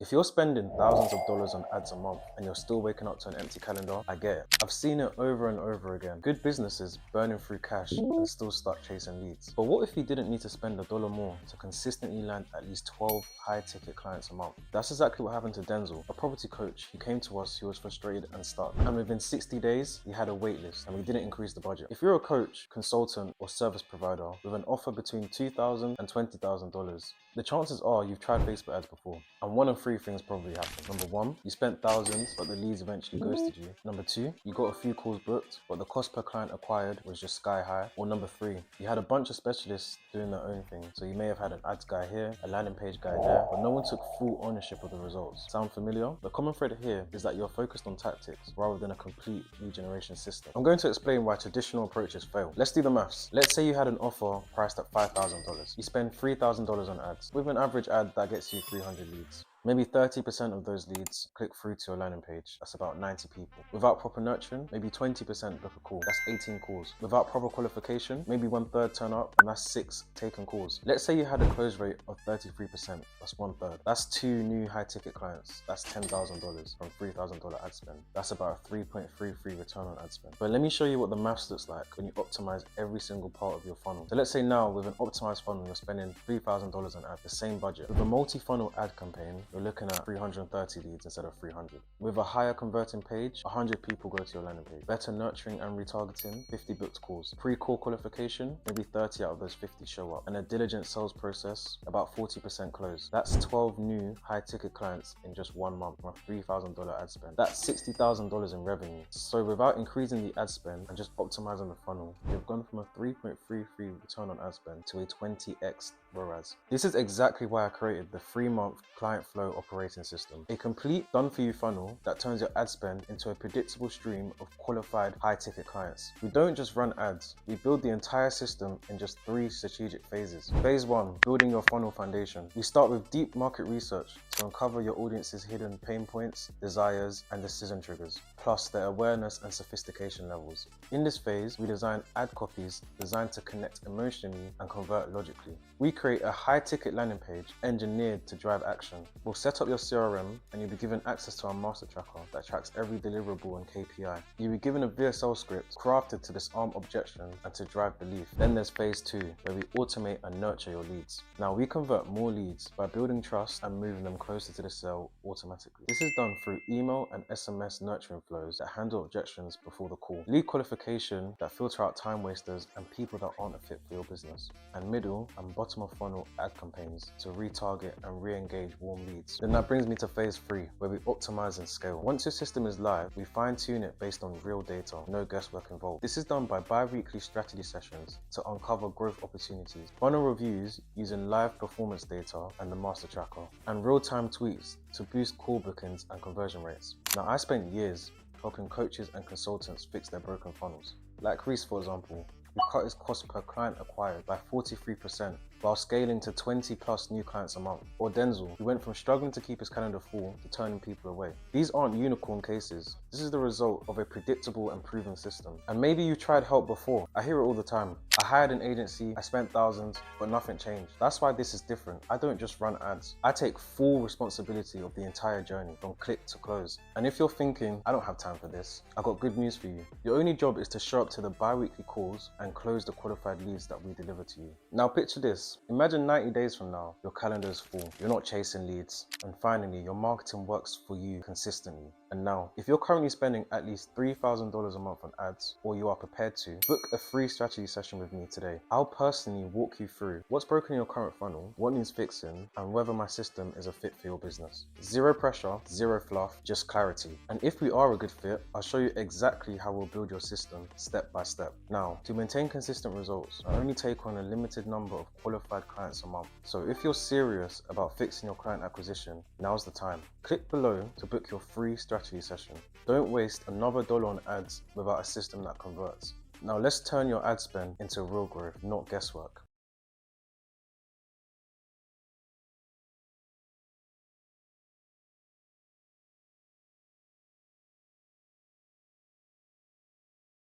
If you're spending thousands of dollars on ads a month and you're still waking up to an empty calendar, I get it. I've seen it over and over again. Good businesses burning through cash and still start chasing leads. But what if you didn't need to spend $1 more to consistently land at least 12 high-ticket clients a month? That's exactly what happened to Denzel, a property coach who came to us who was frustrated and stuck. And within 60 days, he had a wait list and we didn't increase the budget. If you're a coach, consultant, or service provider with an offer between $2,000 and $20,000, the chances are you've tried Facebook ads before, and one of three things probably happened. Number one, you spent thousands, but the leads eventually ghosted you. Number two, you got a few calls booked, but the cost per client acquired was just sky high. Or number three, you had a bunch of specialists doing their own thing. So you may have had an ads guy here, a landing page guy there, but no one took full ownership of the results. Sound familiar? The common thread here is that you're focused on tactics rather than a complete lead generation system. I'm going to explain why traditional approaches fail. Let's do the maths. Let's say you had an offer priced at $5,000. You spend $3,000 on ads. With an average ad that gets you 300 leads. Maybe 30% of those leads click through to your landing page. That's about 90 people. Without proper nurturing, maybe 20% book a call. That's 18 calls. Without proper qualification, maybe 1/3 turn up, and that's 6 taken calls. Let's say you had a close rate of 33%. That's 1/3. That's 2 new high-ticket clients. That's $10,000 from $3,000 ad spend. That's about a 3.33 return on ad spend. But let me show you what the maths looks like when you optimize every single part of your funnel. So let's say now with an optimized funnel, you're spending $3,000 on ad, the same budget. With a multi-funnel ad campaign, you're looking at 330 leads instead of 300. With a higher converting page, 100 people go to your landing page. Better nurturing and retargeting, 50 booked calls. Pre-call qualification, maybe 30 out of those 50 show up. And a diligent sales process, about 40% close. That's 12 new high-ticket clients in just 1 month from a $3,000 ad spend. That's $60,000 in revenue. So without increasing the ad spend and just optimizing the funnel, you've gone from a 3.33 return on ad spend to a 20x ROAS. This is exactly why I created the 3-month client flow operating system, a complete done-for-you funnel that turns your ad spend into a predictable stream of qualified high-ticket clients. We don't just run ads, we build the entire system in just 3 strategic phases. Phase 1, building your funnel foundation. We start with deep market research to uncover your audience's hidden pain points, desires, and decision triggers, plus their awareness and sophistication levels. In this phase, we design ad copies designed to connect emotionally and convert logically. We create a high-ticket landing page engineered to drive action. We'll set up your CRM and you'll be given access to our master tracker that tracks every deliverable and KPI. You'll be given a VSL script crafted to disarm objection and to drive belief. Then there's phase 2, where we automate and nurture your leads. Now we convert more leads by building trust and moving them closer to the sale automatically. This is done through email and SMS nurturing flows that handle objections before the call. Lead qualification that filter out time wasters and people that aren't a fit for your business. And middle and bottom of funnel ad campaigns to retarget and re-engage warm leads. Then that brings me to phase 3, where we optimize and scale. Once your system is live, we fine-tune it based on real data, no guesswork involved. This is done by bi-weekly strategy sessions to uncover growth opportunities, funnel reviews using live performance data and the master tracker, and real-time tweaks to boost call bookings and conversion rates. Now, I spent years helping coaches and consultants fix their broken funnels. Like Reese, for example, we cut his cost per client acquired by 43% while scaling to 20 plus new clients a month. Or Denzel, who went from struggling to keep his calendar full to turning people away. These aren't unicorn cases. This is the result of a predictable and proven system. And maybe you tried help before. I hear it all the time. I hired an agency, I spent thousands, but nothing changed. That's why this is different. I don't just run ads. I take full responsibility of the entire journey from click to close. And if you're thinking, I don't have time for this, I've got good news for you. Your only job is to show up to the bi-weekly calls and close the qualified leads that we deliver to you. Now picture this. Imagine 90 days from now, your calendar is full, you're not chasing leads, and finally your marketing works for you consistently. And now, if you're currently spending at least $3,000 a month on ads, or you are prepared to, book a free strategy session with me today. I'll personally walk you through what's broken in your current funnel, what needs fixing, and whether my system is a fit for your business. Zero pressure, zero fluff, just clarity. And if we are a good fit, I'll show you exactly how we'll build your system step by step. Now, to maintain consistent results, I only take on a limited number of qualified clients a month. So if you're serious about fixing your client acquisition, now's the time. Click below to book your free strategy session. Don't waste another $1 on ads without a system that converts. Now let's turn your ad spend into real growth, not guesswork.